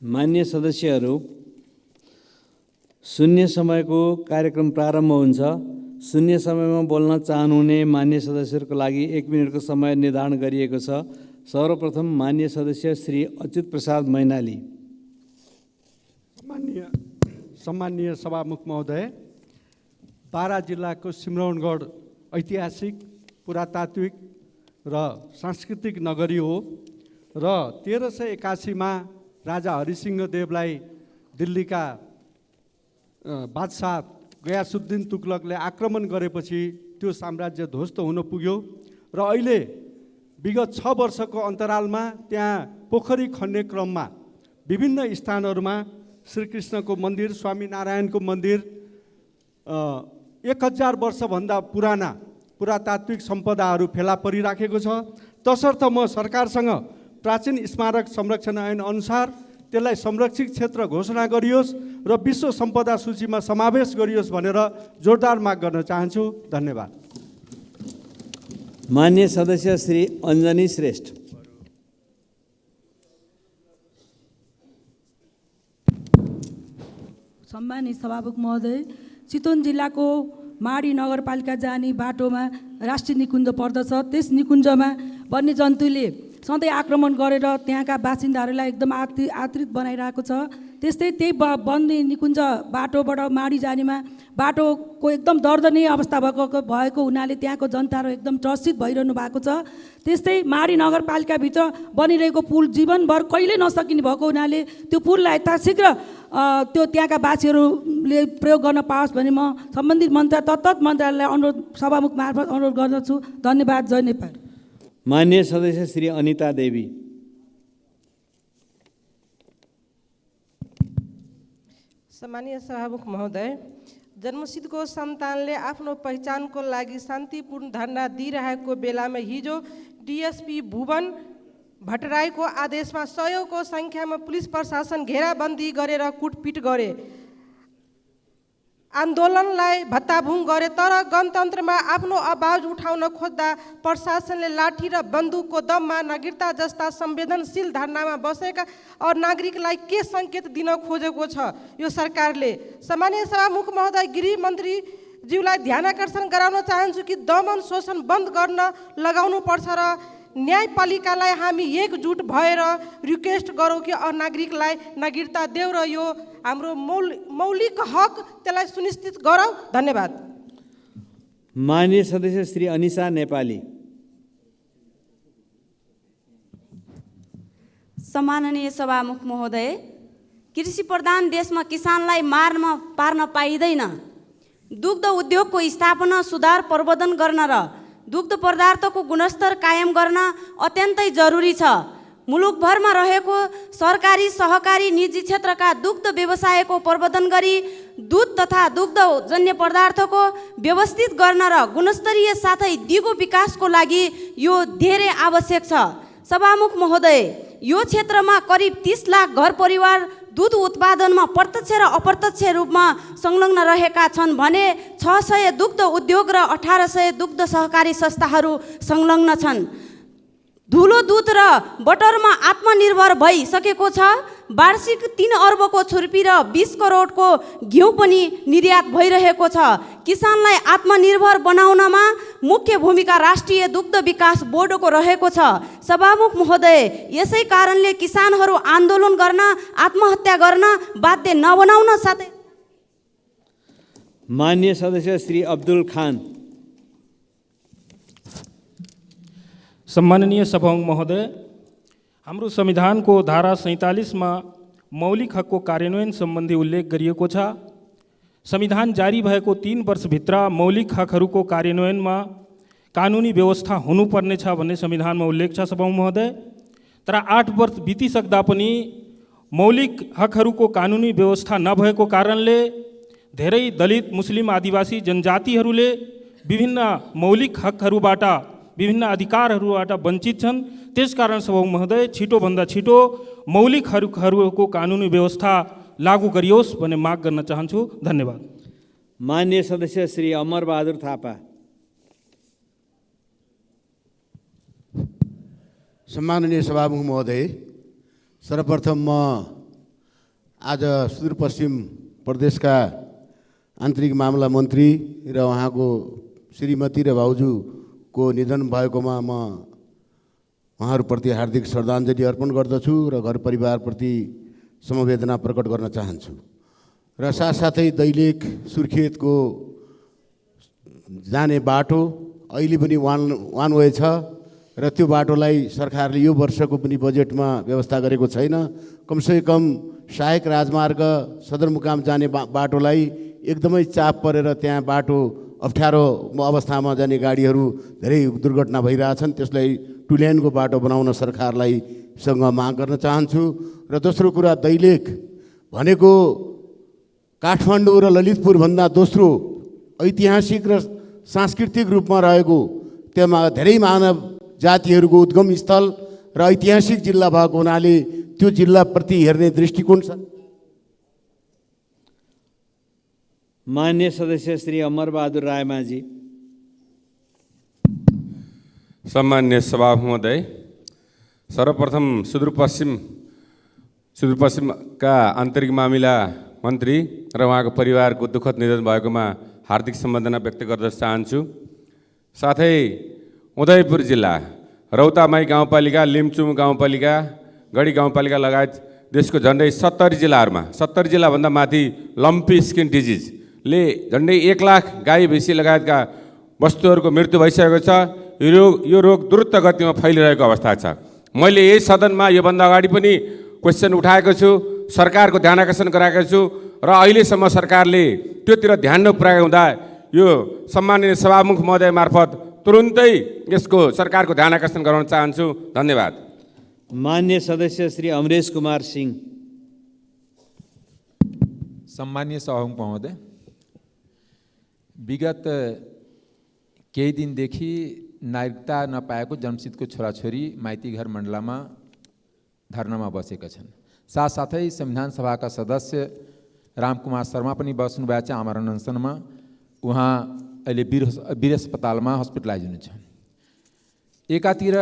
मान्य सदस्यहरू, शून्य समयको कार्यक्रम प्रारम्भ हुन्छ। शून्य समयमा बोल्न चाहनुहुने मान्य सदस्यहरूको लागि 1 मिनेटको समय निर्धारण गरिएको छ। सर्वप्रथम मान्य सदस्य श्री अच्युत प्रसाद मैनाली। सम्माननीय सभामुख महोदय, बारा जिल्लाको सिमरौनगढ ऐतिहासिक, पुरातात्विक र सांस्कृतिक नगरी हो र 1381 मा राजा हरिसिंह देवलाई दिल्लीका बादशाह गयासुद्दीन तुगलकले आक्रमण गरेपछि त्यो साम्राज्य ध्वस्त हुन पुग्यो र अहिले विगत 6 वर्षको अन्तरालमा त्यहाँ पोखरी खन्ने क्रममा विभिन्न स्थानहरूमा श्रीकृष्णको मन्दिर, स्वामीनारायणको मन्दिर, 1000 वर्षभन्दा पुराना पुरातात्विक सम्पदाहरू फेला परिराखेको छ। तसर्थ म सरकारसँग प्राचीन स्मारक संरक्षण ऐन अनुसार त्यसलाई संरक्षित क्षेत्र घोषणा गरियोस् र विश्व सम्पदा सूचीमा समावेश गरियोस् भनेर जोरदार माग गर्न चाहन्छु। धन्यवाद। मान्य सदस्य श्री अञ्जनी श्रेष्ठ। सम्मानित सभामुख महोदय, चितवन जिल्लाको माडी नगरपालिका जाने बाटोमा राष्ट्रिय निकुञ्ज पर्दछ। त्यस निकुञ्जमा वन्यजन्तुले सधैँ आक्रमण गरेर त्यहाँका बासिन्दाहरूलाई एकदम आतृत बनाइरहेको छ। त्यस्तै त्यही वन्य निकुञ्ज बाटोबाट माडी जानेमा बाटोको एकदम दर्दनीय अवस्था भएको हुनाले त्यहाँको जनताहरू एकदम त्रसित भइरहनु भएको छ। त्यस्तै माडी नगरपालिकाभित्र बनिरहेको पुल जीवनभर कहिले नसकिने भएको हुनाले त्यो पुललाई यथाशीघ्र त्यो त्यहाँका वासीहरूले प्रयोग गर्न पाओस् भने म सम्बन्धित तत्त मन्त्रालयलाई अनुरोध सभामुख मार्फत अनुरोध गर्दछु। धन्यवाद। जय नेपाल। मान्य सदस्य श्री अनिता देवी। सम्मानीय सभामुख महोदय, जन्मसिद्धको सन्तानले आफ्नो पहिचानको लागि शान्तिपूर्ण धरना दिइरहेको बेलामा हिजो डिएसपी भुवन भट्टराईको आदेशमा सयौंको सङ्ख्यामा पुलिस प्रशासन घेराबन्दी गरेर कुटपिट गरे, आन्दोलनलाई भत्ताभुङ गरे। तर गणतन्त्रमा आफ्नो आवाज उठाउन खोज्दा प्रशासनले लाठी र बन्दुकको दममा नागरिकता जस्ता संवेदनशील धरनामा बसेका और नागरिकलाई के सङ्केत दिन खोजेको छ यो सरकारले? सम्मानीय सभामुख महोदय, गृहमन्त्रीज्यूलाई ध्यानाकर्षण गराउन चाहन्छु कि दमन शोषण बन्द गर्न लगाउनु पर्छ र न्यायपालिकालाई हामी एकजुट भएर रिक्वेस्ट गरौँ कि नागरिकलाई नागरिकता देऊ र यो हाम्रो मौलिक हक त्यसलाई सुनिश्चित गरौँ। धन्यवाद। मान्य सदस्य श्री अनिशा नेपाली। सम्माननीय सभामुख महोदय, कृषि प्रधान देशमा किसानलाई पार्न पाइँदैन। दुग्ध उद्योगको स्थापना, सुधार, प्रवर्धन गर्न र दुग्ध पदार्थको गुणस्तर कायम गर्न अत्यन्तै जरुरी छ। मुलुकभरमा रहेको सरकारी, सहकारी, निजी क्षेत्रका दुग्ध व्यवसायको प्रवर्धन गरी दूध तथा दुग्धजन्य पदार्थको व्यवस्थित गर्न र गुणस्तरीय साथै दिगो विकासको लागि यो धेरै आवश्यक छ। सभामुख महोदय, यो क्षेत्रमा करिब 30 लाख घर परिवार दूध उत्पादनमा प्रत्यक्ष र अप्रत्यक्ष रूपमा संलग्न रहेका छन् भने 600 दुग्ध उद्योग र 1800 दुग्ध सहकारी संस्थाहरू संलग्न छन्। धुलो दुध र बटरमा आत्मनिर्भर भइसकेको छ। वार्षिक 3 अर्बको छुर्पी र 20 करोडको घिउ पनि निर्यात भइरहेको छ। किसानलाई आत्मनिर्भर बनाउनमा मुख्य भूमिका राष्ट्रिय दुग्ध विकास बोर्डको रहेको छ। सभामुख महोदय, यसै कारणले किसानहरू आन्दोलन गर्न, आत्महत्या गर्न बाध्य नबनाउन साथै। मान्य सदस्य श्री अब्दुल खान। सम्माननीय सभामुख महोदय, हाम्रो संविधानको धारा 47 मा मौलिक हकको कार्यान्वयन सम्बन्धी उल्लेख गरिएको छ। संविधान जारी भएको 3 वर्षभित्र मौलिक हकहरूको कार्यान्वयनमा कानुनी व्यवस्था हुनुपर्नेछ भन्ने संविधानमा उल्लेख छ सभामुख महोदय। तर 8 वर्ष बितिसक्दा पनि मौलिक हकहरूको कानुनी व्यवस्था नभएको कारणले धेरै दलित, मुस्लिम, आदिवासी जनजातिहरूले विभिन्न मौलिक हकहरूबाट, विभिन्न अधिकारहरूबाट वञ्चित छन्। त्यसकारण सभामुख महोदय, छिटोभन्दा छिटो मौलिक हकहरूको कानुनी व्यवस्था लागू गरियोस् भन्ने माग गर्न चाहन्छु। धन्यवाद। मान्य सदस्य श्री अमर बहादुर थापा। सम्माननीय सभामुख महोदय, सर्वप्रथम म आज सुदूरपश्चिम प्रदेशका आन्तरिक मामला मन्त्री र उहाँको श्रीमती र भाउजूको निधन भएकोमा म उहाँहरूप्रति हार्दिक श्रद्धाञ्जली अर्पण गर्दछु र घर परिवारप्रति समवेदना प्रकट गर्न चाहन्छु। र साथसाथै दैलेख सुर्खेतको जाने बाटो अहिले पनि वान वे छ र त्यो बाटोलाई सरकारले यो वर्षको पनि बजेटमा व्यवस्था गरेको छैन। कमसेकम सहायक राजमार्ग सदरमुकाम जाने बाटोलाई एकदमै चाप परेर त्यहाँ बाटो अप्ठ्यारो अवस्थामा जाने गाडीहरू धेरै दुर्घटना भइरहेछन्। त्यसलाई टु लेनको बाटो बनाउन सरकारलाई सँग माग गर्न चाहन्छु। र दोस्रो कुरा, दैलेख भनेको काठमाडौँ र ललितपुरभन्दा दोस्रो ऐतिहासिक र सांस्कृतिक रूपमा रहेको, त्यसमा धेरै मानव जातिहरूको उद्गम स्थल र ऐतिहासिक जिल्ला भएको हुनाले त्यो जिल्लाप्रति हेर्ने दृष्टिकोण छ। मान्य सदस्य श्री अमरबहादुर रायमाझी। सम्मान्य सभामुख महोदय, सर्वप्रथम सुदूरपश्चिमका आन्तरिक मामिला मन्त्री र उहाँको परिवारको दुःखद निधन भएकोमा हार्दिक सम्बन्धना व्यक्त गर्न चाहन्छु। साथै उदयपुर जिल्ला रौतामाई गाउँपालिका, लिम्चुम गाउँपालिका, गढी गाउँपालिका लगायत देशको झन्डै 70 जिल्लाहरूमा 70 जिल्लाभन्दा माथि लम्पी स्किन डिजिजले झन्डै 1 लाख गाई भैँसी लगायतका वस्तुहरूको मृत्यु भइसकेको छ। यो रोग द्रुत गतिमा फैलिरहेको अवस्था छ। मैले यही सदनमा योभन्दा अगाडि पनि क्वेसन उठाएको छु, सरकारको ध्यान आकर्षण गराएको छु र अहिलेसम्म सरकारले त्योतिर ध्यान नपुर्याएको हुँदा यो सम्माननीय सभामुख महोदय मार्फत तुरुन्तै यसको सरकारको ध्यान आकर्षण गराउन चाहन्छु। धन्यवाद। मान्य सदस्य श्री अमरेश कुमार सिंह। सम्मान्य सभामुख महोदय, विगत केही दिनदेखि नागरिकता नपाएको जमसिदको छोराछोरी माइतीघर मण्डलामा धरनामा बसेका छन्। साथसाथै संविधान सभाका सदस्य रामकुमार शर्मा पनि बस्नुभएको छ आमरण अनसनमा। उहाँ अहिले वीर अस्पतालमा हस्पिटलाइज हुनुहुन्छ। एकातिर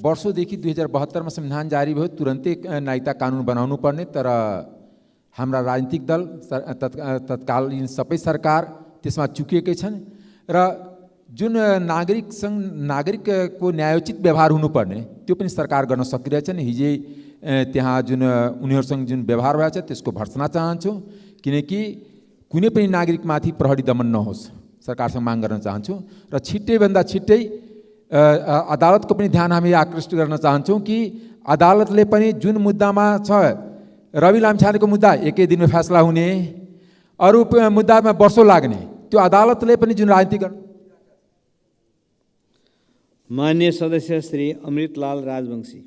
वर्षौँदेखि 2072 संविधान जारी भयो, तुरन्तै नागरिकता कानुन बनाउनु पर्ने, तर हाम्रा राजनीतिक दल तत्कालीन सबै सरकार त्यसमा चुकेकै छन् र जुन नागरिकको न्यायोचित व्यवहार हुनुपर्ने त्यो पनि सरकार गर्न सकिरहेछन्। हिजै त्यहाँ जुन उनीहरूसँग जुन व्यवहार भएको छ त्यसको भर्त्सना चाहन्छु, किनकि कुनै पनि नागरिकमाथि प्रहरी दमन नहोस्, सरकारसँग माग गर्न चाहन्छु। र छिट्टैभन्दा छिट्टै अदालतको पनि ध्यान हामी आकृष्ट गर्न चाहन्छौँ कि अदालतले पनि जुन मुद्दामा छ, रवि लामिछानेको मुद्दा एकै दिनमा फैसला हुने, अरू मुद्दामा वर्षौँ लाग्ने, त्यो अदालतले पनि जुन राजनीति गर्न। मान्य सदस्य श्री अमृतलाल राजवंशी।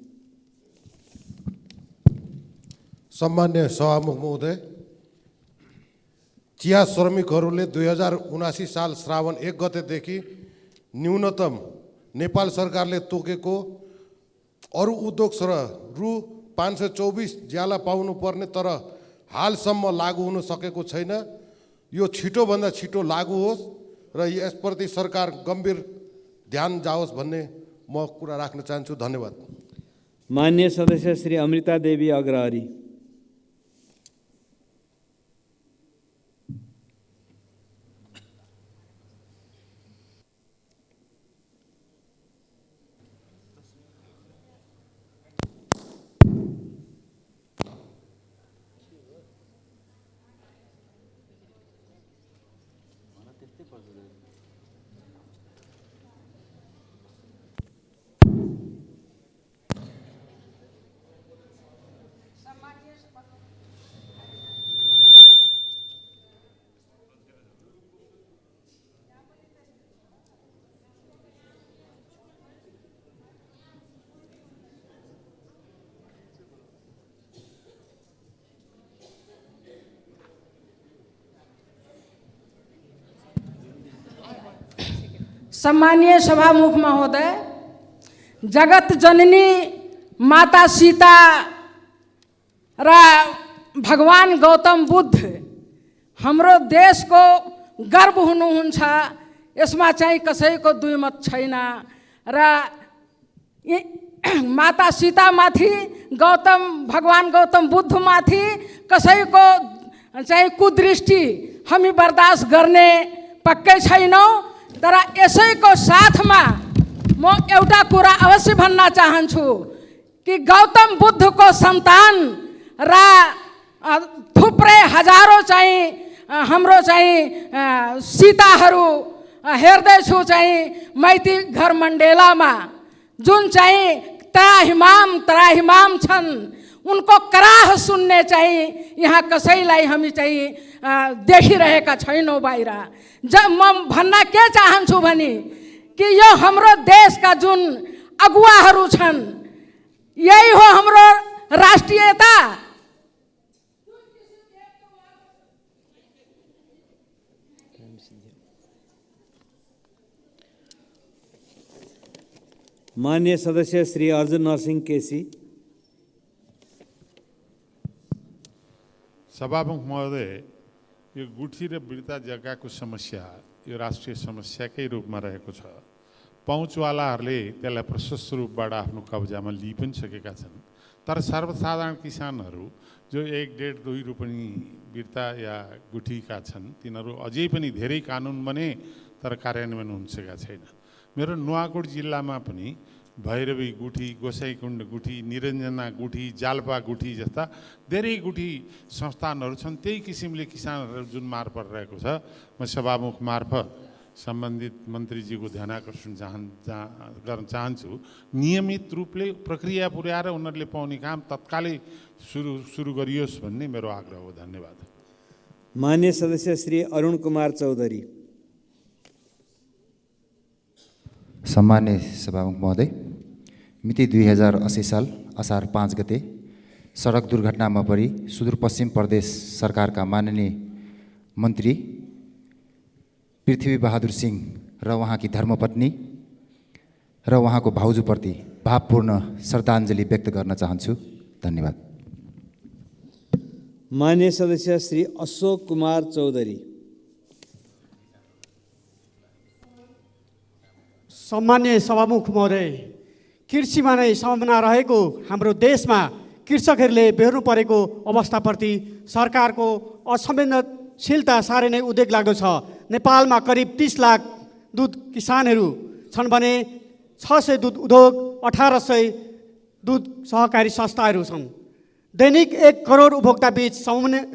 सम्मान्य सभामुख महोदय, चिया श्रमिकहरूले 2079 साल श्रावण 1 गतेदेखि न्यूनतम नेपाल सरकारले तोकेको अरू उद्योग र रु 524 ज्याला पाउनुपर्ने, तर हालसम्म लागू हुन सकेको छैन। यो छिटोभन्दा छिटो लागू होस् र यसप्रति सरकार गम्भीर ध्यान जाओस् भन्ने म कुरा राख्न चाहन्छु। धन्यवाद। मान्य सदस्य श्री अमृता देवी अग्रहरी। सम्मानीय सभामुख महोदय, जगत जननी माता सीता र भगवान गौतम बुद्ध हाम्रो देशको गर्व हुनुहुन्छ। यसमा चाहिँ कसैको दुईमत छैन र माता सीतामाथि भगवान गौतम बुद्धमाथि कसैको चाहिँ कुदृष्टि हामी बर्दाश्त गर्ने पक्कै छैनौँ। तर यसैको साथमा म एउटा कुरा अवश्य भन्न चाहन्छु कि गौतम बुद्धको सन्तान र थुप्रै हजारौँ चाहिँ हाम्रो चाहिँ सीताहरू हेर्दैछु चाहिँ माइती घर मण्डेलामा जुन चाहिँ त्राहिमाम छन् उनको कराह सुन्ने चाहिँ यहाँ कसैलाई हामी चाहिँ देखिरहेका छैनौँ बाहिर। म भन्न के चाहन्छु भने कि यो हाम्रो देशका जुन अगुवाहरू छन् यही हो हाम्रो राष्ट्रियता। मान्य सदस्य श्री अर्जुन नरसिंह केसी। सभामुख महोदय, यो गुठी र बिर्ता जग्गाको समस्या यो राष्ट्रिय समस्याकै रूपमा रहेको छ। पहुँचवालाहरूले त्यसलाई प्रशस्त रूपबाट आफ्नो कब्जामा लिइ पनि सकेका छन्। तर सर्वसाधारण किसानहरू जो 1.5-2 रोपनी बिर्ता या गुठीका छन् तिनीहरू अझै पनि धेरै कानुन बने तर कार्यान्वयन हुन सकेका छैन। मेरो नुवाकोट जिल्लामा पनि भैरवी गुठी, गोसाइकुण्ड गुठी, निरञ्जना गुठी, जाल्पा गुठी जस्ता धेरै गुठी संस्थानहरू छन्। त्यही किसिमले किसानहरू जुन मार्फत रहेको छ, म सभामुख मार्फत सम्बन्धित मन्त्रीजीको ध्यान आकर्षण गर्न चाहन्छु। नियमित रूपले प्रक्रिया पुर्याएर उनीहरूले पाउने काम तत्कालै सुरु गरियोस् भन्ने मेरो आग्रह हो। धन्यवाद। मान्य सदस्य श्री अरुण कुमार चौधरी। सम्मान्य सभामुख महोदय, मिति 2080 साल असार 5 गते सडक दुर्घटनामा परि सुदूरपश्चिम प्रदेश सरकारका माननीय मन्त्री पृथ्वी बहादुर सिंह र उहाँकी धर्मपत्नी र उहाँको भाउजूप्रति भावपूर्ण श्रद्धाञ्जली व्यक्त गर्न चाहन्छु। धन्यवाद। मान्य सदस्य श्री अशोक कुमार चौधरी। सम्मान्य सभामुख महोदय, कृषिमा नै सम्भावना रहेको हाम्रो देशमा कृषकहरूले बेहोर्नु परेको अवस्थाप्रति सरकारको असंवेदनशीलता साह्रै नै उद्वेग लाग्दो छ। नेपालमा करिब 30 लाख दुध किसानहरू छन् भने 600 दुध उद्योग, 1800 दुध सहकारी संस्थाहरू छन्। दैनिक 1 करोड उपभोक्ता बीच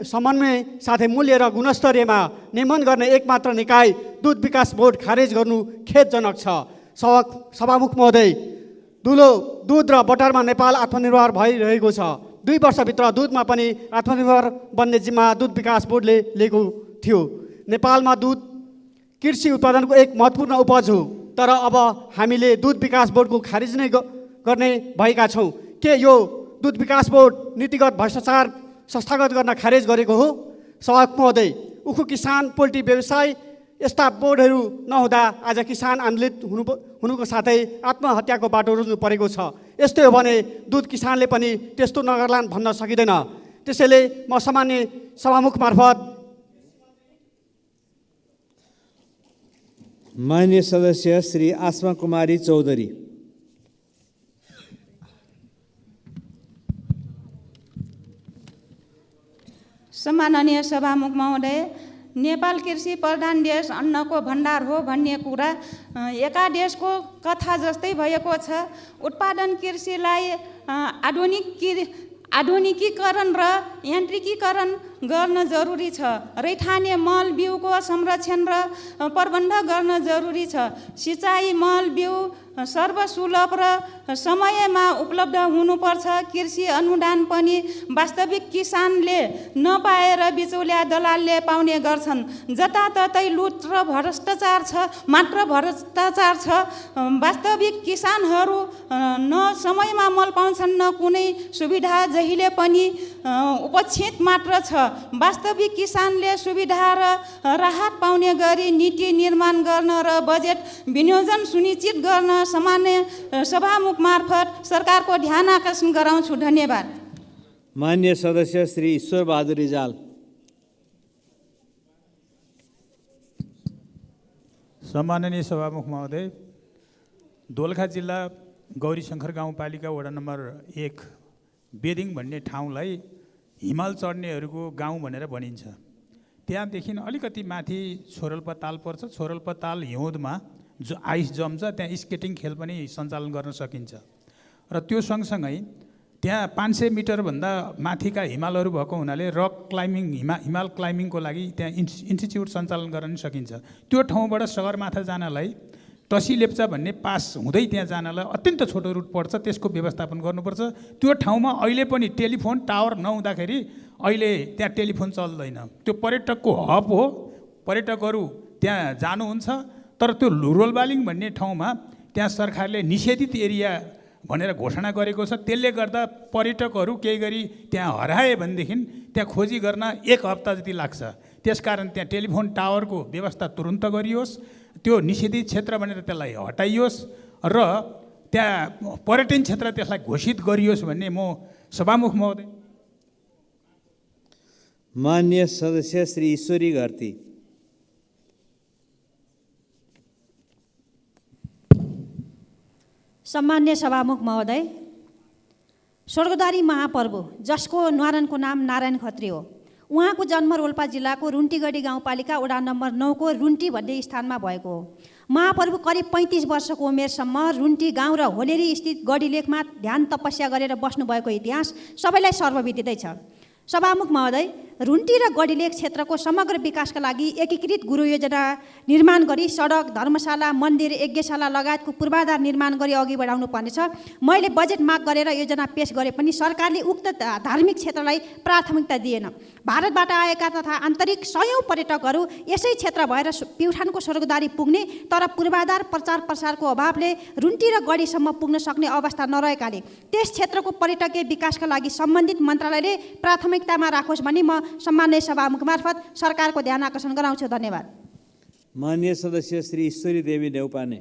समन्वय साथै मूल्य र गुणस्तरीयमा नियमन गर्ने एकमात्र निकाय दुध विकास बोर्ड खारेज गर्नु खेदजनक छ। सभामुख महोदय, दुध र बटरमा नेपाल आत्मनिर्भर भइरहेको छ। 2 वर्षभित्र दुधमा पनि आत्मनिर्भर बन्ने जिम्मा दुध विकास बोर्डले लिएको थियो। नेपालमा दुध कृषि उत्पादनको एक महत्त्वपूर्ण उपज हो, तर अब हामीले दुध विकास बोर्डको खारिज नै गर्ने भएका छौँ। के यो दुध विकास बोर्ड नीतिगत भ्रष्टाचार संस्थागत गर्न खारेज गरेको हो? सभामुख महोदय, उखु किसान, पोल्ट्री व्यवसाय यस्ता बोर्डहरू नहुँदा आज किसान आन्दोलित हुनुको साथै आत्महत्याको बाटो रोज्नु परेको छ। यस्तै हो भने दुध किसानले पनि त्यस्तो नगर्लान् भन्न सकिँदैन। त्यसैले म सामान्य सभामुख मार्फत मान्य सदस्य श्री आसमा कुमारी चौधरी। सम्माननीय सभामुख महोदय, नेपाल कृषि प्रधान देश, अन्नको भण्डार हो भन्ने कुरा एकादेशको कथा जस्तै भएको छ। उत्पादन कृषिलाई आधुनिकीकरण र यान्त्रिकीकरण गर्न जरुरी छ। रैथाने मल बिउको संरक्षण र प्रबन्ध गर्न जरुरी छ। सिँचाइ मल बिउ सर्वसुलभ र समयमा उपलब्ध हुनुपर्छ। कृषि अनुदान पनि वास्तविक किसानले नपाएर बिचौलिया दलालले पाउने गर्छन्। जताततै लुट र भ्रष्टाचार छ, मात्र भ्रष्टाचार छ। वास्तविक किसानहरू न समयमा मल पाउँछन्, न कुनै सुविधा जहिले पनि उपेक्षित मात्र छ। वास्तविक किसानले सुविधा र राहत पाउने गरी नीति निर्माण गर्न र बजेट विनियोजन सुनिश्चित गर्न सामान्य सभामुख मार्फत सरकारको ध्यान आकर्षण गराउँछु। धन्यवाद। मान्य सदस्य श्री ईश्वर बहादुर रिजाल। सम्माननीय सभामुख महोदय, दोलखा जिल्ला गौरीशङ्कर गाउँपालिका वडा नम्बर 1 बेदिङ भन्ने ठाउँलाई हिमाल चढ्नेहरूको गाउँ भनेर भनिन्छ। त्यहाँदेखि अलिकति माथि छोरोल्पा ताल पर्छ। छोरोल्पा ताल हिउँदमा जो आइस जम्छ, त्यहाँ स्केटिङ खेल पनि सञ्चालन गर्न सकिन्छ। र त्यो सँगसँगै त्यहाँ 500 मिटरभन्दा माथिका हिमालहरू भएको हुनाले रक क्लाइम्बिङ हिमाल क्लाइम्बिङको लागि त्यहाँ इन्स्टिच्युट सञ्चालन गर्न सकिन्छ। त्यो ठाउँबाट सगरमाथा जानलाई टसी लेप्चा भन्ने पास हुँदै त्यहाँ जानलाई अत्यन्त छोटो रुट पर्छ, त्यसको व्यवस्थापन गर्नुपर्छ। त्यो ठाउँमा अहिले पनि टेलिफोन टावर नहुँदाखेरि अहिले त्यहाँ टेलिफोन चल्दैन। त्यो पर्यटकको हब हो, पर्यटकहरू त्यहाँ जानुहुन्छ। तर त्यो रोलबालिङ भन्ने ठाउँमा त्यहाँ सरकारले निषेधित एरिया भनेर घोषणा गरेको छ। त्यसले गर्दा पर्यटकहरू केही गरी त्यहाँ हराए भनेदेखि त्यहाँ खोजी गर्न 1 हप्ता जति लाग्छ। त्यसकारण त्यहाँ टेलिफोन टावरको व्यवस्था तुरुन्त गरियोस्, त्यो निषेधित क्षेत्र भनेर त्यसलाई हटाइयोस् र त्यहाँ पर्यटन क्षेत्र त्यसलाई घोषित गरियोस् भन्ने म सभामुख महोदय। मान्य सदस्य श्री ईश्वरी घरती। सम्मान्य सभामुख महोदय, स्वर्गद्वारी महापर्व जसको न्वारानको नाम नारायण खत्री हो, उहाँको जन्म रोल्पा जिल्लाको रुन्टीगढी गाउँपालिका वडा नम्बर 9 को रुन्टी भन्ने स्थानमा भएको हो। महापर्व करिब 35 वर्षको उमेरसम्म रुन्टी गाउँ र होलेरी स्थित गढीलेखमा ध्यान तपस्या गरेर बस्नुभएको इतिहास सबैलाई सर्वविदितै छ। सभामुख महोदय, रुन्टी र गढीलेख क्षेत्रको समग्र विकासका लागि एकीकृत गुरु योजना निर्माण गरी सडक, धर्मशाला, मन्दिर, यज्ञशाला लगायतको पूर्वाधार निर्माण गरी अघि बढाउनु पर्नेछ। मैले बजेट माग गरेर योजना पेश गरे पनि सरकारले उक्त धार्मिक क्षेत्रलाई प्राथमिकता दिएन। भारतबाट आएका तथा आन्तरिक सयौँ पर्यटकहरू यसै क्षेत्र भएर प्युठानको स्वर्गद्वारी पुग्ने, तर पूर्वाधार प्रचार प्रसारको अभावले रुन्टी र गढीसम्म पुग्न सक्ने अवस्था नरहेकाले त्यस क्षेत्रको पर्यटकीय विकासका लागि सम्बन्धित मन्त्रालयले प्राथमिकतामा राखोस् भनी म सम्मान्य सभामुख मार्फत सरकारको ध्यान आकर्षण गराउँछु। धन्यवाद। मान्य सदस्य श्री ईश्वरी देवी नेउपाने।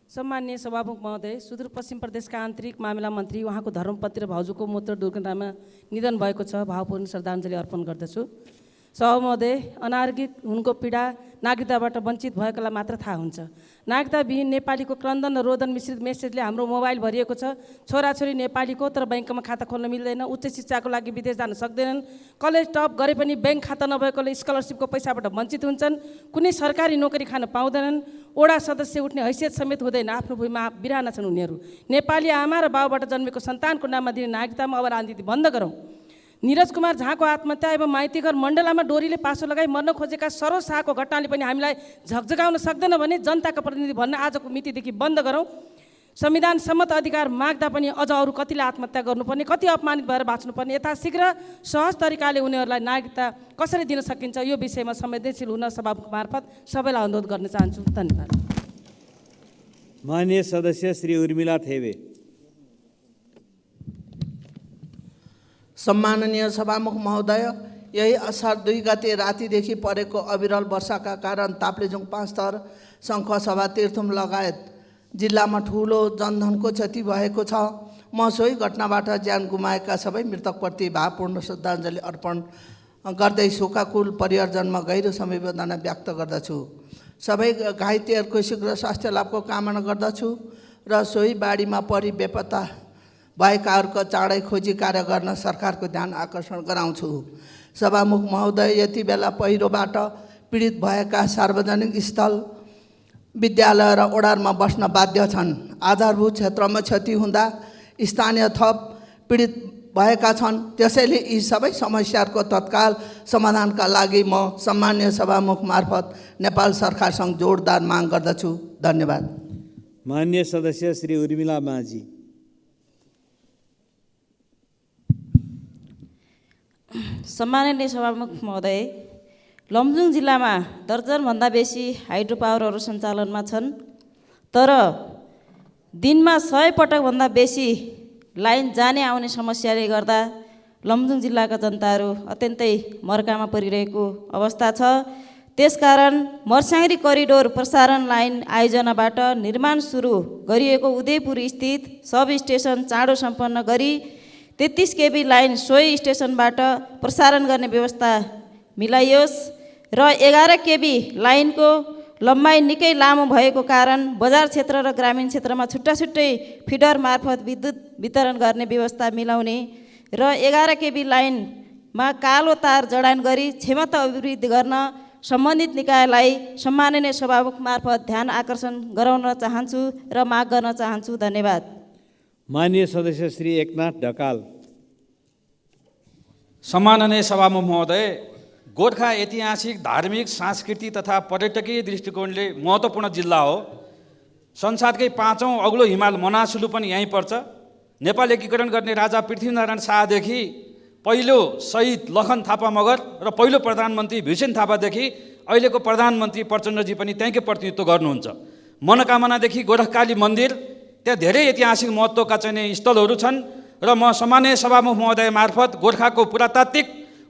सम्मान्य सभामुख महोदय, सुदूरपश्चिम प्रदेशका आन्तरिक मामिला मन्त्री उहाँको धर्मपत्नी र भाउजूको मूत्र दुर्घटनामा निधन भएको छ। भावपूर्ण श्रद्धाञ्जली अर्पण गर्दछु। सभा महोदय, अनागरिक हुनुको पीडा नागरिकताबाट वञ्चित भएकोलाई मात्र थाहा हुन्छ। नागरिकताविहीन नेपालीको क्रन्दन र रोदन मिश्रित मेसेजले हाम्रो मोबाइल भरिएको छ। छोराछोरी नेपालीको तर ब्याङ्कमा खाता खोल्न मिल्दैन, उच्च शिक्षाको लागि विदेश जान सक्दैनन्, कलेज टप गरे पनि ब्याङ्क खाता नभएकोले स्कलरसिपको पैसाबाट वञ्चित हुन्छन्, कुनै सरकारी नोकरी खान पाउँदैनन्, ओडा सदस्य उठ्ने हैसियत समेत हुँदैन, आफ्नो भूमिमा बिराना छन् उनीहरू। नेपाली आमा र बाबुबाट जन्मेको सन्तानको नाममा दिने नागरिकतामा अब राजनीति बन्द गरौँ। नीरज कुमार झाको आत्महत्या एवं माइतीघर मण्डलामा डोरीले पासो लगाई मर्न खोजेका सरोज शाहको घटनाले पनि हामीलाई झकझगाउन सक्दैन भने जनताका प्रतिनिधि भन्न आजको मितिदेखि बन्द गरौँ। संविधान सम्मत अधिकार माग्दा पनि अझ अरू कतिले आत्महत्या गर्नुपर्ने, कति अपमानित भएर बाँच्नुपर्ने, यथाशीघ्र सहज तरिकाले उनीहरूलाई नागरिकता कसरी दिन सकिन्छ यो विषयमा संवेदनशील हुन सभामुख मार्फत सबैलाई अनुरोध गर्न चाहन्छु। धन्यवाद। मान्य सदस्य श्री उर्मिला थेवे। सम्माननीय सभामुख महोदय, यही असार 2 गते रातिदेखि परेको अविरल वर्षाका कारण ताप्लेजुङ 5 थर शङ्खसभा तीर्थुम लगायत जिल्लामा ठुलो जनधनको क्षति भएको छ। म सोही घटनाबाट ज्यान गुमाएका सबै मृतकप्रति भावपूर्ण श्रद्धाञ्जली अर्पण गर्दै शोकाकुल परिवारजनमा गहिरो संवेदना व्यक्त गर्दछु। सबै घाइतेहरूको शीघ्र स्वास्थ्य लाभको कामना गर्दछु र सोही बाढीमा परि बेपत्ता भएकाहरूको चाँडै खोजी कार्य गर्न सरकारको ध्यान आकर्षण गराउँछु। सभामुख महोदय, यति बेला पहिरोबाट पीडित भएका सार्वजनिक स्थल, विद्यालय र ओडारमा बस्न बाध्य छन्। आधारभूत क्षेत्रमा क्षति हुँदा स्थानीय थप पीडित भएका छन्। त्यसैले यी सबै समस्याहरूको तत्काल समाधानका लागि म सम्मान्य सभामुख मार्फत नेपाल सरकारसँग जोडदार माग गर्दछु। धन्यवाद। मान्य सदस्य श्री उर्मिला माझी। सम्माननीय सभामुख महोदय, लमजुङ जिल्लामा दर्जनभन्दा बेसी हाइड्रो पावरहरू सञ्चालनमा छन्, तर दिनमा 100 पटकभन्दा बेसी लाइन जाने आउने समस्याले गर्दा लमजुङ जिल्लाका जनताहरू अत्यन्तै मर्कामा परिरहेको अवस्था छ। त्यसकारण मर्स्याङ्री करिडोर प्रसारण लाइन आयोजनाबाट निर्माण सुरु गरिएको उदयपुर स्थित सब स्टेसन चाँडो सम्पन्न गरी 33 केबी लाइन सोही स्टेसनबाट प्रसारण गर्ने व्यवस्था मिलाइयोस् र 11 केबी लाइनको लम्बाइ निकै लामो भएको कारण बजार क्षेत्र र ग्रामीण क्षेत्रमा छुट्टा छुट्टै फिडर मार्फत विद्युत वितरण गर्ने व्यवस्था मिलाउने र 11 केबी लाइनमा कालो तार जडान गरी क्षमता अभिवृद्धि गर्न सम्बन्धित निकायलाई सम्माननीय सभामुख मार्फत ध्यान आकर्षण गराउन चाहन्छु र माग गर्न चाहन्छु। धन्यवाद। माननीय सदस्य श्री एकनाथ ढकाल। सम्माननीय सभामुख महोदय, गोर्खा ऐतिहासिक, धार्मिक, सांस्कृतिक तथा पर्यटकीय दृष्टिकोणले महत्त्वपूर्ण जिल्ला हो। संसारकै 5औं अग्लो हिमाल मनासुलु पनि यहीँ पर्छ। नेपाल एकीकरण गर्ने राजा पृथ्वीनारायण शाहदेखि पहिलो शहीद लखन थापा मगर र पहिलो प्रधानमन्त्री भीमसेन थापादेखि अहिलेको प्रधानमन्त्री प्रचण्डजी पनि त्यहीँकै प्रतिनिधित्व गर्नुहुन्छ। मनोकामनादेखि गोरखकाली मन्दिर, त्यहाँ धेरै ऐतिहासिक महत्त्वका चाहिँ स्थलहरू छन् र म सम्माननीय सभामुख महोदय मार्फत गोर्खाको पुरातात्विक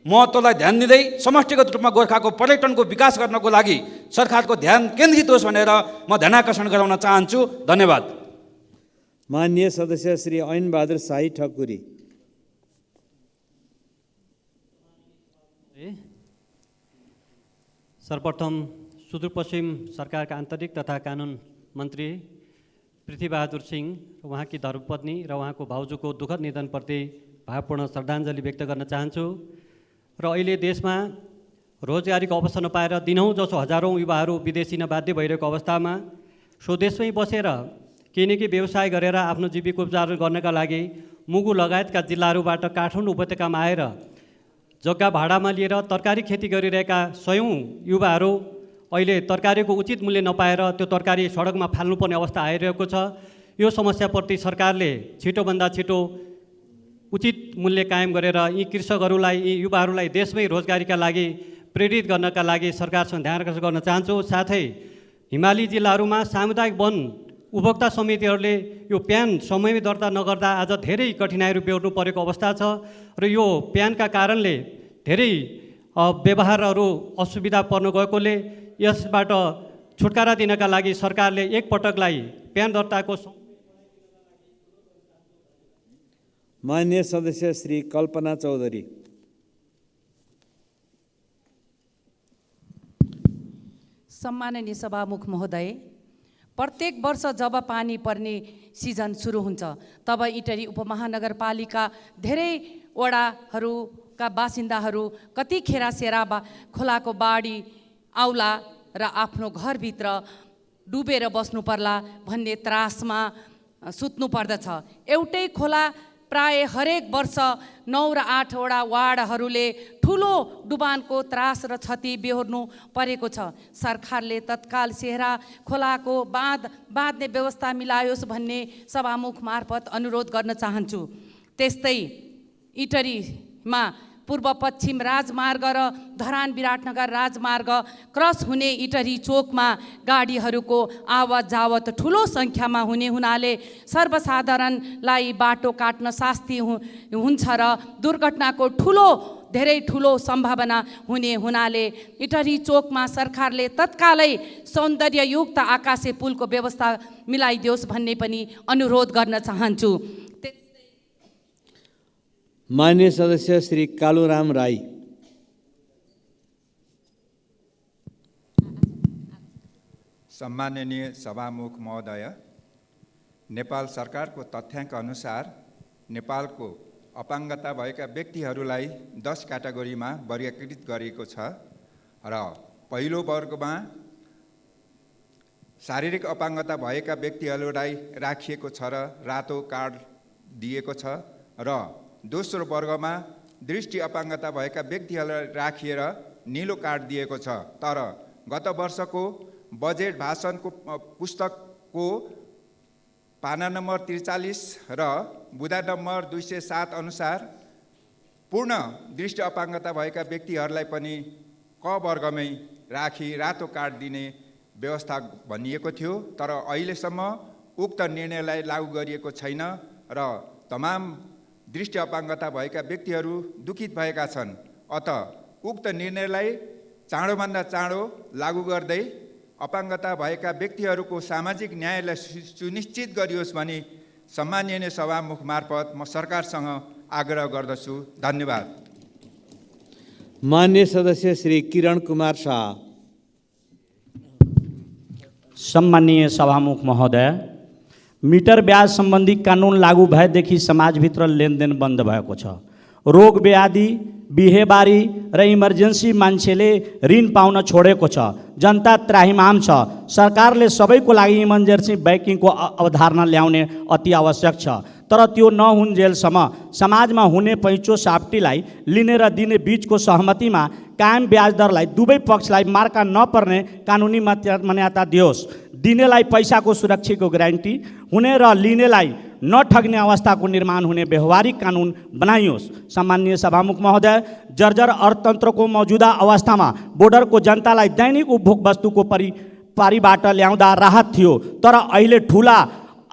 महत्त्वलाई ध्यान दिँदै समष्टिगत रूपमा गोर्खाको पर्यटनको विकास गर्नको लागि सरकारको ध्यान केन्द्रित होस् भनेर म ध्यानाकर्षण गराउन चाहन्छु। धन्यवाद। माननीय सदस्य श्री ऐनबहादुर शाही ठकुरी। सर्वप्रथम सुदूरपश्चिम सरकारका आन्तरिक तथा कानुन मन्त्री पृथ्वीबहादुर सिंह, उहाँकी धर्मपत्नी र उहाँको भाउजूको दुःखद निधनप्रति भावपूर्ण श्रद्धाञ्जली व्यक्त गर्न चाहन्छु। र अहिले देशमा रोजगारीको अवसर नपाएर दिनौँ जसो हजारौँ युवाहरू विदेशी बाध्य भइरहेको अवस्थामा स्वदेशमै बसेर केही न केही व्यवसाय गरेर आफ्नो जीविकोपार्जन गर्नका लागि मुगु लगायतका जिल्लाहरूबाट काठमाडौँ उपत्यकामा आएर जग्गा भाडामा लिएर तरकारी खेती गरिरहेका सयौँ युवाहरू अहिले तरकारीको उचित मूल्य नपाएर त्यो तरकारी सडकमा फाल्नुपर्ने अवस्था आइरहेको छ। यो समस्याप्रति सरकारले छिटोभन्दा छिटो उचित मूल्य कायम गरेर यी कृषकहरूलाई, यी युवाहरूलाई देशमै रोजगारीका लागि प्रेरित गर्नका लागि सरकारसँग ध्यान आकर्षण गर्न चाहन्छु। साथै हिमाली जिल्लाहरूमा सामुदायिक वन उपभोक्ता समितिहरूले यो प्यान समयमै दर्ता नगर्दा आज धेरै कठिनाइहरू बेहोर्नु परेको अवस्था छ र यो प्यानका कारणले धेरै व्यवहारहरू असुविधा पर्न गएकोले यसबाट छुटकारा दिनका लागि सरकारले एकपटकलाई प्यान दर्ताको। माननीय सदस्य श्री कल्पना चौधरी। सम्माननीय सभामुख महोदय, प्रत्येक वर्ष जब पानी पर्ने सिजन सुरु हुन्छ तब इटरी उपमहानगरपालिका धेरै वडाहरूका बासिन्दाहरू कतिखेर सेरा खोलाको बाढी आउला र आफ्नो घरभित्र डुबेर बस्नु पर्ला भन्ने त्रासमा सुत्नु पर्दछ। एउटै खोला प्राय हरेक वर्ष 9 र 8 वटा वार्डहरूले ठुलो डुबानको त्रास र क्षति बेहोर्नु परेको छ। सरकारले तत्काल सेरा खोलाको बाँध्ने व्यवस्था मिलायोस् भन्ने सभामुख मार्फत अनुरोध गर्न चाहन्छु। त्यस्तै इटरीमा पूर्व पश्चिम राजमार्ग र धरान विराटनगर राजमार्ग क्रस हुने इटरी चोकमा गाडीहरूको आवत जावत ठुलो सङ्ख्यामा हुने हुनाले सर्वसाधारणलाई बाटो काट्न शास्ति हुन्छ र दुर्घटनाको धेरै ठुलो सम्भावना हुने हुनाले इटरी चोकमा सरकारले तत्कालै सौन्दर्ययुक्त आकाशे पुलको व्यवस्था मिलाइदियोस् भन्ने पनि अनुरोध गर्न चाहन्छु। माननीय सदस्य श्री कालुराम राई। सम्माननीय सभामुख महोदय, नेपाल सरकारको तथ्याङ्क अनुसार नेपालको अपाङ्गता भएका व्यक्तिहरूलाई 10 क्याटेगोरीमा वर्गीकृत गरिएको छ र पहिलो वर्गमा शारीरिक अपाङ्गता भएका व्यक्तिहरूलाई राखिएको छ र रातो कार्ड दिएको छ र दोस्रो वर्गमा दृष्टि अपाङ्गता भएका व्यक्तिहरूलाई राखिएर नीलो कार्ड दिएको छ। तर गत वर्षको बजेट भाषणको पुस्तकको पाना नम्बर 43 र बुँदा नम्बर 207 अनुसार पूर्ण दृष्टि अपाङ्गता भएका व्यक्तिहरूलाई पनि क वर्गमै राखी रातो कार्ड दिने व्यवस्था भनिएको थियो। तर अहिलेसम्म उक्त निर्णयलाई लागू गरिएको छैन र तमाम दृष्टि अपाङ्गता भएका व्यक्तिहरू दुखित भएका छन्। अत उक्त निर्णयलाई चाँडोभन्दा चाँडो लागू गर्दै अपाङ्गता भएका व्यक्तिहरूको सामाजिक न्यायलाई सुनिश्चित गरियोस् भनी सम्माननीय सभामुख मार्फत म सरकारसँग आग्रह गर्दछु। धन्यवाद। माननीय सदस्य श्री किरण कुमार शाह। सम्माननीय सभामुख महोदय, मिटर ब्याज सम्बन्धी कानुन लागू भएदेखि समाजभित्र लेनदेन बन्द भएको छ। रोग व्याधि, बिहेबारी र इमर्जेन्सी मान्छेले ऋण पाउन छोडेको छ। जनता त्राहिमाम छ। सरकारले सबैको लागि इमर्जेन्सी ब्याङ्किङको अवधारणा ल्याउने अति आवश्यक छ। तर त्यो नहुन्जेलसम्म समाजमा हुने पैँचो साप्टीलाई लिने र दिने बिचको सहमतिमा कायम ब्याज दरलाई दुवै पक्षलाई मार्का नपर्ने कानुनी मान्यता दियोस्। दिनेलाई पैसाको सुरक्षाको ग्यारेन्टी हुने र लिनेलाई नठग्ने अवस्थाको निर्माण हुने व्यवहारिक कानुन बनाइयोस्। सम्माननीय सभामुख महोदय, जर्जर अर्थतन्त्रको मौजुदा अवस्थामा बोर्डरको जनतालाई दैनिक उपभोग वस्तुको पारीबाट ल्याउँदा राहत थियो, तर अहिले ठुला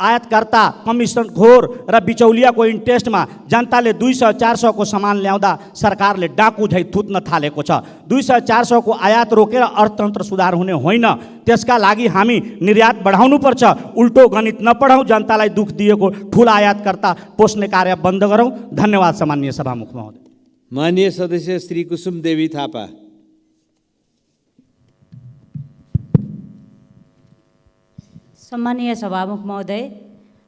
आयातकर्ता, कमिसनखोर र बिचौलियाको इन्ट्रेस्टमा जनताले 200-400 को सामान ल्याउँदा सरकारले डाकु झै थुत्न थालेको छ। 200-400 को आयात रोकेर अर्थतन्त्र सुधार हुने होइन। त्यसका लागि हामी निर्यात बढाउनुपर्छ। उल्टो गणित नपढाउँ, जनतालाई दुःख दिएको ठुला आयातकर्ता पोस्ने कार्य बन्द गरौँ। धन्यवाद सम्माननीय सभामुख महोदय। माननीय सदस्य श्री कुसुम देवी थापा। सम्मानीय सभामुख महोदय,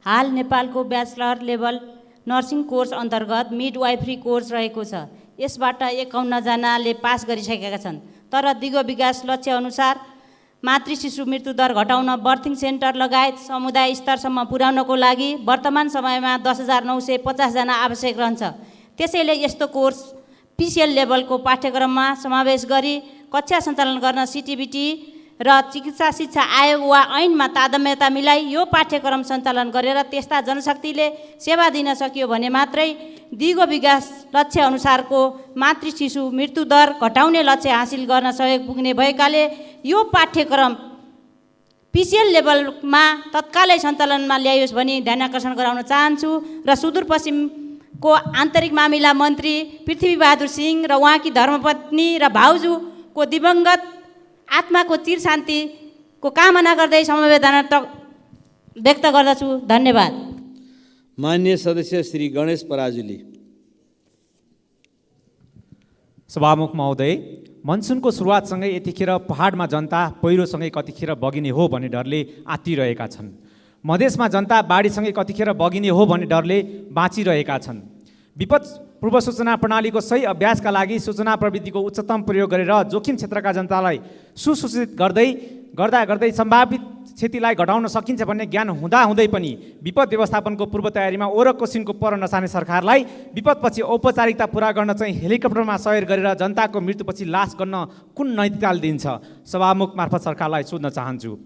हाल नेपालको ब्याचलर लेभल नर्सिङ कोर्स अन्तर्गत मिडवाइफरी कोर्स रहेको छ। यसबाट 51 जनाले पास गरिसकेका छन्। तर दिगो विकास लक्ष्य अनुसार मातृ शिशु मृत्यु दर घटाउन बर्थिङ सेन्टर लगायत समुदाय स्तरसम्म पुर्याउनको लागि वर्तमान समयमा 10,950 जना आवश्यक रहन्छ। त्यसैले यस्तो कोर्स पिसिएल लेभलको पाठ्यक्रममा समावेश गरी कक्षा सञ्चालन गर्न सिटिबिटी र चिकित्सा शिक्षा आयोग वा ऐनमा तादम्यता मिलाई यो पाठ्यक्रम सञ्चालन गरेर त्यस्ता जनशक्तिले सेवा दिन सकियो भने मात्रै दिगो विकास लक्ष्य अनुसारको मातृ शिशु मृत्यु दर घटाउने लक्ष्य हासिल गर्न सहयोग पुग्ने भएकाले यो पाठ्यक्रम पिसिएल लेभलमा तत्कालै सञ्चालनमा ल्याइयोस् भनी ध्यानाकर्षण गराउन चाहन्छु। र सुदूरपश्चिमको आन्तरिक मामिला मन्त्री पृथ्वीबहादुर सिंह र उहाँकी धर्मपत्नी र भाउजूको दिवंगत आत्माको चिर शान्तिको कामना गर्दै समवेदना व्यक्त गर्दछु। धन्यवाद। माननीय सदस्य श्री गणेश पराजुली। सभामुख महोदय, मनसुनको सुरुवातसँगै यतिखेर पहाडमा जनता पहिरोसँगै कतिखेर बगिने हो भन्ने डरले आत्तिरहेका छन्। मधेसमा जनता बाढीसँगै कतिखेर बगिने हो भन्ने डरले बाँचिरहेका छन्। विपद पूर्व सूचना प्रणालीको सही अभ्यासका लागि सूचना प्रविधिको उच्चतम प्रयोग गरेर जोखिम क्षेत्रका जनतालाई सुसूचित गर्दै सम्भावित क्षतिलाई घटाउन सकिन्छ भन्ने ज्ञान हुँदाहुँदै पनि विपद व्यवस्थापनको पूर्व तयारीमा ओरकोसिनको पर नसाने सरकारलाई विपदपछि औपचारिकता पुरा गर्न चाहिँ हेलिकप्टरमा सवार गरेर जनताको मृत्युपछि लास गर्न कुन नैतिकताले दिन्छ? सभामुख मार्फत सरकारलाई सोध्न चाहन्छु।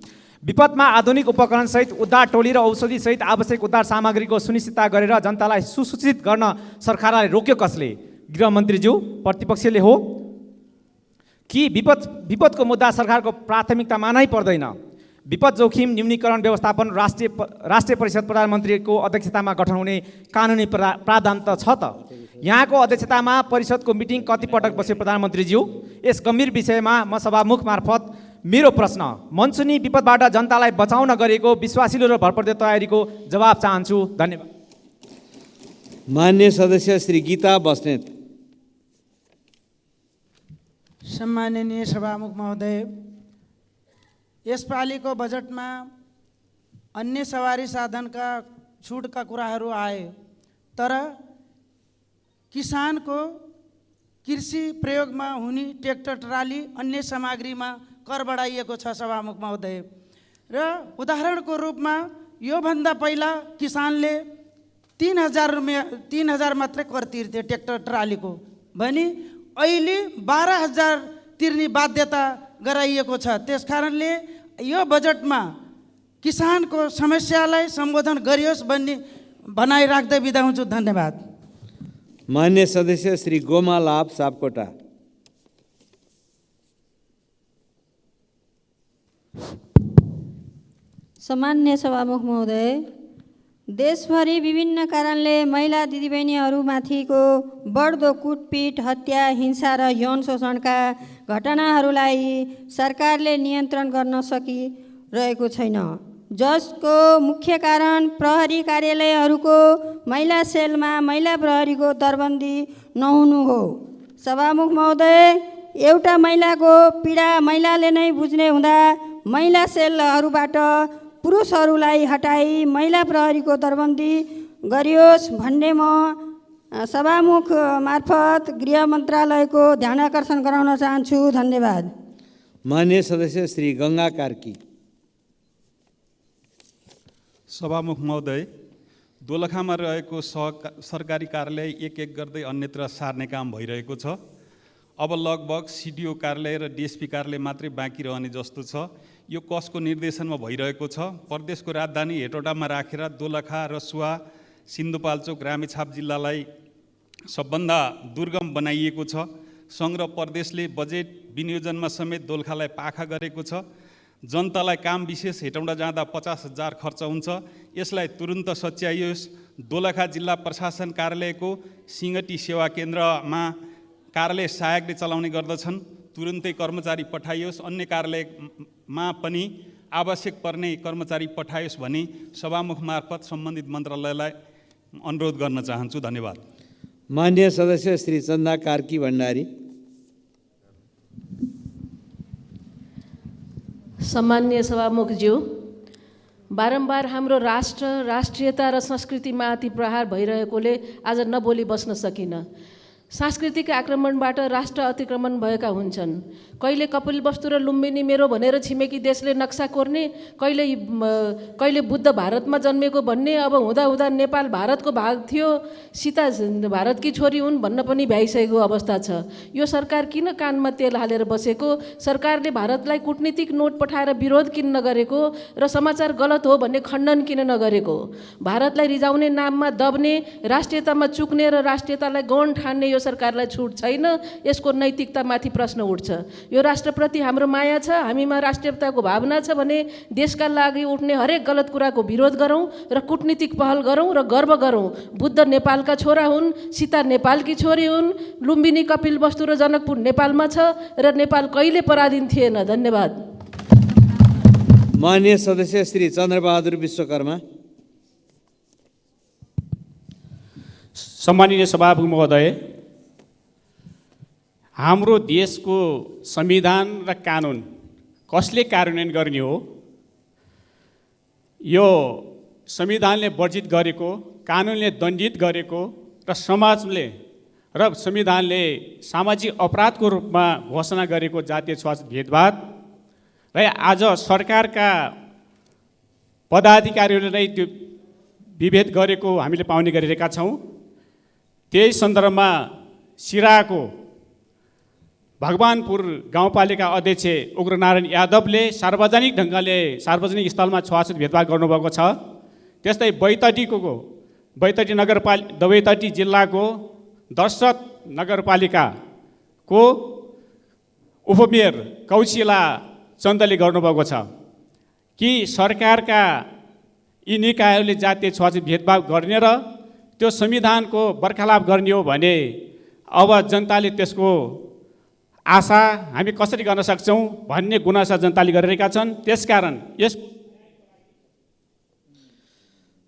विपदमा आधुनिक उपकरणसहित उद्धार टोली र औषधिसहित आवश्यक उद्धार सामग्रीको सुनिश्चितता गरेर जनतालाई सुसूचित गर्न सरकारलाई रोक्यो कसले? गृहमन्त्रीज्यू, प्रतिपक्षले हो कि विपदको मुद्दा सरकारको प्राथमिकतामा नै पर्दैन? विपद जोखिम न्यूनीकरण व्यवस्थापन राष्ट्रिय परिषद प्रधानमन्त्रीको अध्यक्षतामा गठन हुने कानुनी प्रावधान त छ त। यहाँको अध्यक्षतामा परिषदको मिटिङ कतिपटक बस्यो प्रधानमन्त्रीज्यू? यस गम्भीर विषयमा म सभामुख मार्फत मेरो प्रश्न मनसुनी विपदबाट जनतालाई बचाउन गरेको विश्वासिलो र भरपर्दो तयारीको जवाब चाहन्छु। धन्यवाद। माननीय सदस्य श्री गीता बस्नेत। सम्माननीय सभामुख महोदय, यसपालिको बजेटमा अन्य सवारी साधनका छुटका कुराहरू आए, तर किसानको कृषि प्रयोगमा हुने ट्र्याक्टर ट्राली अन्य सामग्रीमा कर बढाइएको छ सभामुख महोदय। र उदाहरणको रूपमा योभन्दा पहिला किसानले 3,000 मात्रै कर तिर्थे ट्र्याक्टर ट्रालीको भने अहिले 12,000 तिर्ने बाध्यता गराइएको छ। त्यसकारणले यो बजेटमा किसानको समस्यालाई सम्बोधन गरियोस् भन्ने भनाइ राख्दै बिदा हुन्छु। धन्यवाद। माननीय सदस्य श्री गोमा लाभ सापकोटा। सम्माननीय सभामुख महोदय, देशभरि विभिन्न कारणले महिला दिदीबहिनीहरूमाथिको बढ्दो कुटपिट, हत्या, हिंसा र यौन शोषणका घटनाहरूलाई सरकारले नियन्त्रण गर्न सकिरहेको छैन, जसको मुख्य कारण प्रहरी कार्यालयहरूको महिला सेलमा महिला प्रहरीको दरबन्दी नहुनु हो। सभामुख महोदय, एउटा महिलाको पीडा महिलाले नै बुझ्ने हुँदा महिला सेलहरूबाट पुरुषहरूलाई हटाई महिला प्रहरीको दरबन्दी गरियोस् भन्ने म सभामुख मार्फत गृह मन्त्रालयको ध्यान आकर्षण गराउन चाहन्छु। धन्यवाद। मान्य सदस्य श्री गङ्गा कार्की। सभामुख महोदय, दोलखामा रहेको सरकारी कार्यालय एक एक गर्दै अन्यत्र सार्ने काम भइरहेको छ। अब लगभग सिडिओ कार्यालय र डिएसपी कार्यालय मात्रै बाँकी रहने जस्तो छ। यो कसको निर्देशनमा भइरहेको छ? प्रदेशको राजधानी हेटौडामा राखेर दोलखा, रसुवा, सिन्धुपाल्चोक, रामेछाप जिल्लालाई सबभन्दा दुर्गम बनाइएको छ। सङ्घ र प्रदेशले बजेट विनियोजनमा समेत दोलखालाई पाखा गरेको छ। जनतालाई काम विशेष हेटौडा जाँदा 50,000 खर्च हुन्छ। यसलाई तुरुन्त सच्याइयोस्। दोलखा जिल्ला प्रशासन कार्यालयको सिङ्गटी सेवा केन्द्रमा कार्यालय सहायकले चलाउने गर्दछन्। तुरुन्तै कर्मचारी पठाइयोस्। अन्य कार्यालयमा पनि आवश्यक पर्ने कर्मचारी पठाइयोस् भनी सभामुख मार्फत सम्बन्धित मन्त्रालयलाई अनुरोध गर्न चाहन्छु। धन्यवाद। मान्य सदस्य श्री चन्दा कार्की भण्डारी। सम्मान्य सभामुखज्यू, बारम्बार हाम्रो राष्ट्र, राष्ट्रियता र संस्कृतिमाथि प्रहार भइरहेकोले आज नबोली बस्न सकिनँ। सांस्कृतिक आक्रमणबाट राष्ट्र अतिक्रमण भएका हुन्छन्। कहिले कपिलवस्तु र लुम्बिनी मेरो भनेर छिमेकी देशले नक्सा कोर्ने, कहिले बुद्ध भारतमा जन्मेको भन्ने, अब हुँदा हुँदा नेपाल भारतको भाग थियो, सीता भारतकी छोरी हुन् भन्न पनि भ्याइसकेको अवस्था छ। यो सरकार किन कानमा तेल हालेर बसेको? सरकारले भारतलाई कूटनीतिक नोट पठाएर विरोध किन नगरेको र समाचार गलत हो भन्ने खण्डन किन नगरेको? भारतलाई रिजाउने नाममा दब्ने, राष्ट्रियतामा चुक्ने र राष्ट्रियतालाई गौण ठान्ने यो सरकारलाई छुट छैन। यसको नैतिकतामाथि प्रश्न उठ्छ। यो राष्ट्रप्रति हाम्रो माया छ, हामीमा राष्ट्रियताको भावना छ भने देशका लागि उठ्ने हरेक गलत कुराको विरोध गरौँ र कूटनीतिक पहल गरौँ र गर्व गरौँ। बुद्ध नेपालका छोरा हुन्, सीता नेपालकी छोरी हुन्, लुम्बिनी, कपिलवस्तु र जनकपुर नेपालमा छ र नेपाल कहिले पराधीन थिएन। धन्यवाद। मान्य सदस्य श्री चन्द्रबहादुर विश्वकर्मा। सम्माननीय सभामुख महोदय, हाम्रो देशको संविधान र कानुन कसले कार्यान्वयन गर्ने हो? यो संविधानले वर्जित गरेको, कानुनले दण्डित गरेको र समाजले र संविधानले सामाजिक अपराधको रूपमा घोषणा गरेको जातीय छुवाछुत भेदभाव र आज सरकारका पदाधिकारीहरूले नै त्यो विभेद गरेको हामीले पाउने गरिरहेका छौँ। त्यही सन्दर्भमा सिराहाको भगवानपुर गाउँपालिका अध्यक्ष उग्रनारायण यादवले सार्वजनिक ढङ्गले सार्वजनिक स्थलमा छुवाछुत भेदभाव गर्नुभएको छ। त्यस्तै बैतडी दवैतडी जिल्लाको दर्शक नगरपालिकाको उपमेयर कौशिला चन्दले गर्नुभएको छ कि सरकारका यी निकायहरूले जातीय छुवाछुत भेदभाव गर्ने र त्यो संविधानको बर्खालाप गर्ने हो भने अब जनताले त्यसको आशा हामी कसरी गर्न सक्छौँ भन्ने गुनासा जनताले गरिरहेका छन्। त्यसकारण यस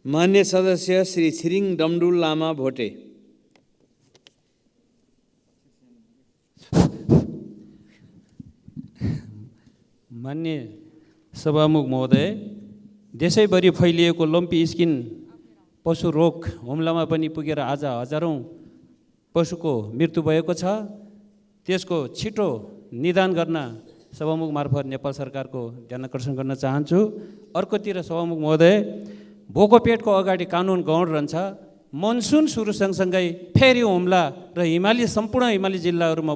मान्य सदस्य श्री छिरिङ डमडुल लामा भोटे। मान्य सभामुख महोदय, देशैभरि फैलिएको लम्पी स्किन पशु रोग हुम्लामा पनि पुगेर आज हजारौँ पशुको मृत्यु भएको छ। त्यसको छिटो निदान गर्न सभामुख मार्फत नेपाल सरकारको ध्यान आकर्षण गर्न चाहन्छु। अर्कोतिर सभामुख महोदय, भोको पेटको अगाडि कानुन गौण रहन्छ। मनसुन सुरु सँगसँगै फेरि हुम्ला र सम्पूर्ण हिमाली जिल्लाहरूमा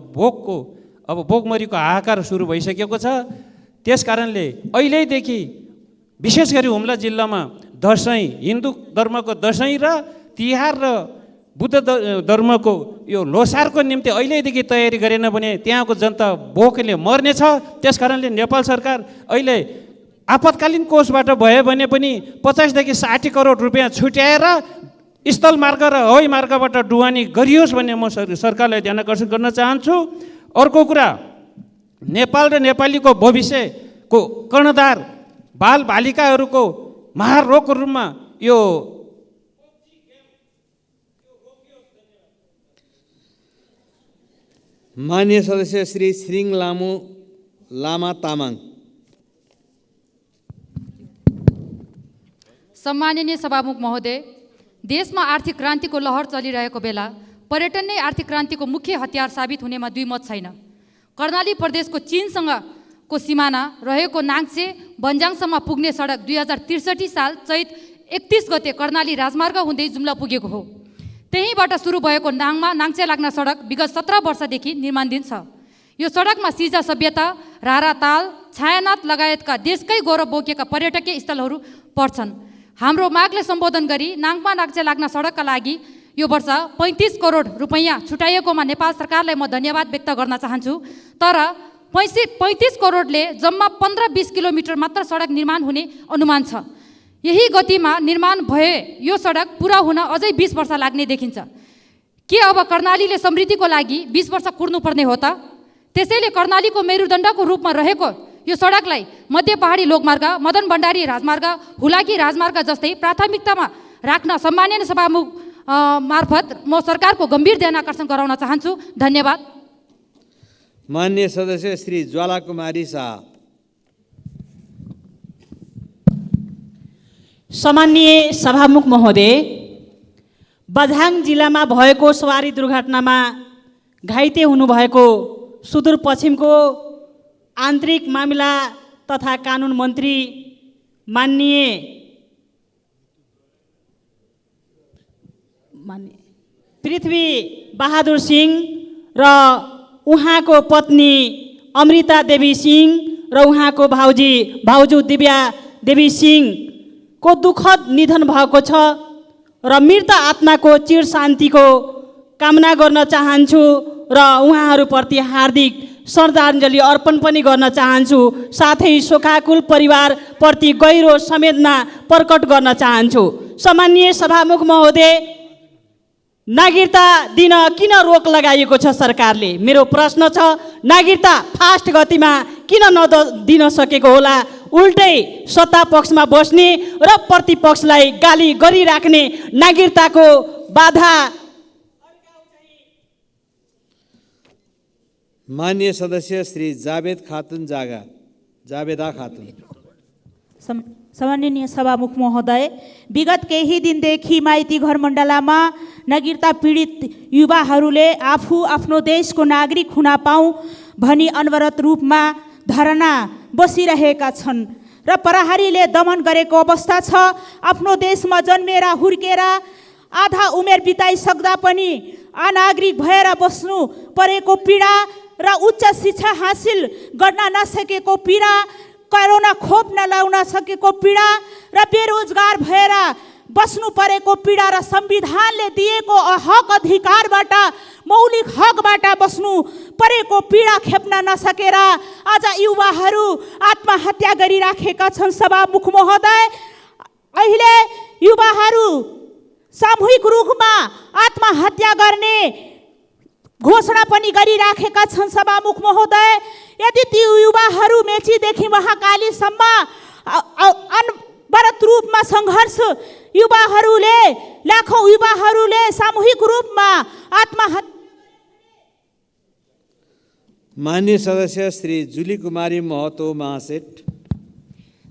अब भोकमरीको हाहाकार सुरु भइसकेको छ। त्यसकारणले अहिलेदेखि विशेष गरी हुम्ला जिल्लामा दसैँ, हिन्दू धर्मको दसैँ र तिहार र बुद्ध धर्मको यो लोसारको निम्ति अहिलेदेखि तयारी गरेन भने त्यहाँको जनता भोकले मर्नेछ। त्यसकारणले नेपाल सरकार अहिले आपतकालीन कोषबाट भयो भने पनि 50देखि 60 करोड रुपियाँ छुट्याएर स्थल मार्ग र हवाई मार्गबाट ढुवानी गरियोस् भन्ने म सरकारलाई ध्यान आकर्षण गर्न चाहन्छु। अर्को कुरा, नेपाल र नेपालीको भविष्यको कर्णधार बालबालिकाहरूको महारोगको रूपमा यो मान्य सदस्य श्री छिरिङ लामा तामाङ। सम्माननीय सभामुख महोदय, देशमा आर्थिक क्रान्तिको लहर चलिरहेको बेला पर्यटन नै आर्थिक क्रान्तिको मुख्य हतियार साबित हुनेमा दुई मत छैन। कर्णाली प्रदेशको चीनसँगको सिमाना रहेको नाङ्से बन्जाङसम्म पुग्ने सडक 2063 साल चैत 31 गते कर्णाली राजमार्ग हुँदै जुम्ला पुगेको हो। त्यहीँबाट सुरु भएको नाङ्चे लाग्न सडक विगत 17 वर्षदेखि निर्माणाधीन छ। यो सडकमा सिजा सभ्यता, रारा ताल, छायानाथ लगायतका देशकै गौरव बोकेका पर्यटकीय स्थलहरू पर्छन्। हाम्रो मागले सम्बोधन गरी नाङमा नाङ्चे लाग्न सडकका लागि यो वर्ष 35 करोड रुपैयाँ छुटाइएकोमा नेपाल सरकारलाई म धन्यवाद व्यक्त गर्न चाहन्छु। तर 35 करोडले जम्मा 15-20 किलोमिटर मात्र सडक निर्माण हुने अनुमान छ। यही गतिमा निर्माण भए यो सडक पुरा हुन अझै 20 वर्ष लाग्ने देखिन्छ। के अब कर्णालीले समृद्धिको लागि 20 वर्ष कुर्नुपर्ने हो त? त्यसैले कर्णालीको मेरुदण्डको रूपमा रहेको यो सडकलाई मध्य पहाडी लोकमार्ग, मदन भण्डारी राजमार्ग, हुलाकी राजमार्ग जस्तै प्राथमिकतामा राख्न सम्माननीय सभामुख मार्फत म सरकारको गम्भीर ध्यान आकर्षण गराउन चाहन्छु। धन्यवाद। माननीय सदस्य श्री ज्वाला कुमारी शाह। सम्माननीय सभामुख महोदय, बझाङ जिल्लामा भएको सवारी दुर्घटनामा घाइते हुनुभएको सुदूरपश्चिमको आन्तरिक मामिला तथा कानुन मन्त्री माननीय पृथ्वी बहादुर सिंह र उहाँको पत्नी अमृता देवी सिंह र उहाँको भाउजू दिव्या देवी सिंहको दुःखद निधन भएको छ र मृत आत्माको चिर शान्तिको कामना गर्न चाहन्छु र उहाँहरूप्रति हार्दिक श्रद्धाञ्जली अर्पण पनि गर्न चाहन्छु। साथै शोकाकुल परिवारप्रति गहिरो संवेदना प्रकट गर्न चाहन्छु। सम्माननीय सभामुख महोदय, नागरिकता दिन किन रोक लगाइएको छ सरकारले? मेरो प्रश्न छ, नागरिकता फास्ट गतिमा किन दिन सकेको होला? उल्टै सत्ता पक्षमा बस्ने र प्रतिपक्षलाई गाली गरिराख्ने नागरिकताको बाधा। माननीय सदस्य श्री जावेदा खातुन। सम्माननीय सभामुख महोदय, विगत केही दिनदेखि माइती घर मण्डलामा नागरिकता पीडित युवाहरूले आफू आफ्नो देशको नागरिक हुन पाऊँ भनी अनवरत रूपमा धरना बसिरहेका छन् र प्रहरीले दमन गरेको अवस्था छ। आफ्नो देशमा जन्मेर हुर्केर आधा उमेर बिताइसक्दा पनि अनागरिक भएर बस्नु परेको पीडा र उच्च शिक्षा हासिल गर्न नसकेको पीडा, कोरोना खोप नलाउन सकेको पीडा र बेरोजगार भएर बस्नु परेको पीडा र संविधानले दिएको हक अधिकारबाट, मौलिक हकबाट बस्नु परेको पीडा खेप्न नसकेर आज युवाहरू आत्महत्या गरिराखेका छन्। सभामुख महोदय, अहिले युवाहरू सामूहिक रूपमा आत्महत्या गर्ने घोषणा पनि गरिराखेका छन्। सभामुख महोदय, यदि ती युवाहरू मेचीदेखि महाकालीसम्म अनवरत रूपमा सङ्घर्ष युवाहरूले, लाखौँ युवाहरूले सामूहिक रूपमा आत्महत्या। माननीय सदस्य श्री जुली कुमारी महतो महासेठ।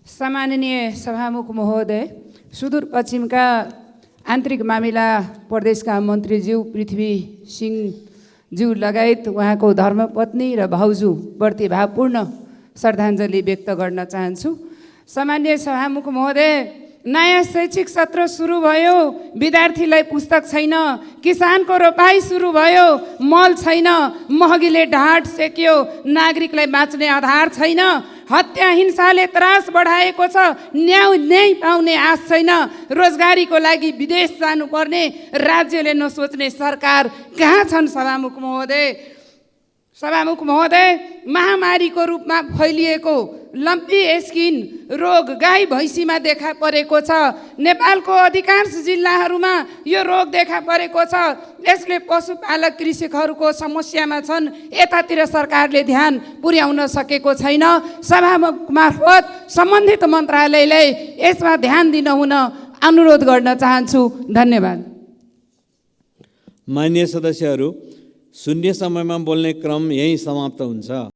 सम्माननीय सभामुख महोदय, सुदूरपश्चिमका आन्तरिक मामिला प्रदेशका मन्त्रीज्यू पृथ्वी सिंहज्यू लगायत उहाँको धर्मपत्नी र भाउजू प्रति भावपूर्ण श्रद्धाञ्जली व्यक्त गर्न चाहन्छु। सम्माननीय सभामुख महोदय, नयाँ शैक्षिक सत्र सुरु भयो, विद्यार्थीलाई पुस्तक छैन, किसानको रोपाई सुरु भयो, मल छैन, महँगीले ढाड सेक्यो, नागरिकलाई बाँच्ने आधार छैन, हत्या हिंसाले त्रास बढाएको छ, न्याय पाउने आश छैन, रोजगारीको लागि विदेश जानुपर्ने राज्यले नसोच्ने सरकार कहाँ छन्? सभामुख महोदय, महामारीको रूपमा फैलिएको लम्पी स्किन रोग गाई भैँसीमा देखा परेको छ। नेपालको अधिकांश जिल्लाहरूमा यो रोग देखा परेको छ। यसले पशुपालक कृषकहरूको समस्यामा छन्। यतातिर सरकारले ध्यान पुर्याउन सकेको छैन। सभामुख मार्फत सम्बन्धित मन्त्रालयलाई यसमा ध्यान दिन हुन अनुरोध गर्न चाहन्छु। धन्यवाद। माननीय सदस्यहरू, शून्य समयमा बोल्ने क्रम यही समाप्त हुन्छ।